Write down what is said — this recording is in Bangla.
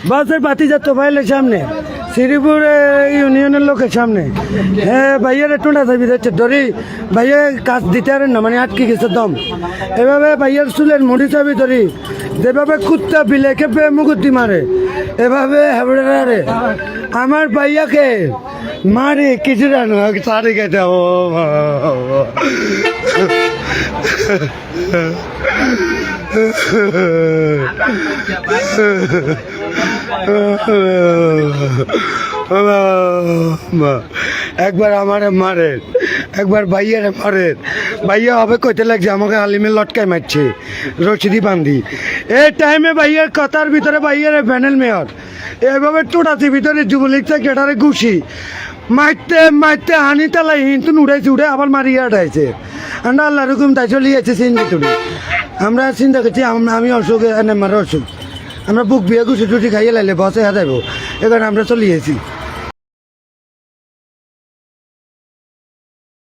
বাসের বাতিজার তোফাইলের সামনে শ্রীপুর ইউনিয়নের লোকের সামনে হ্যাঁ ভাইয়ের একটু না থাকবি যাচ্ছে ধরি ভাইয়া কাজ দিতে পারেন না মানে আটকে গেছে দম এভাবে ভাইয়ের চুলের মুড়ি চাবি ধরি যেভাবে কুত্তা বিলেকে মুকুতি মারে এভাবে হেবড়ে আমার ভাইয়াকে মারে কিছু জানো সারি খেতে একবার আমারে মারে একবার ভাইয়ারে মারে ভাইয়া হবে কইতে লাগছে আমাকে হালিমে লটকায় মারছে রশিদি বান্ধি এই টাইমে ভাইয়ার কথার ভিতরে ভাইয়ারে প্যানেল মেয়র এভাবে টোটাতে ভিতরে যুবলীগ থেকে এটারে ঘুষি মারতে মারতে হানি তালাই হিন্তুন উড়াইছে উড়ে আবার মারিয়ে উঠাইছে আমরা আল্লাহ রকম তাই চলিয়েছে চিন্তা তুলি আমরা চিন্তা করছি আমি অসুখ আমার অসুখ আমরা বুক বিয়ে ঘুষি টুটি খাইয়ে লাইলে বসে হাতাইবো এখানে আমরা চলিয়েছি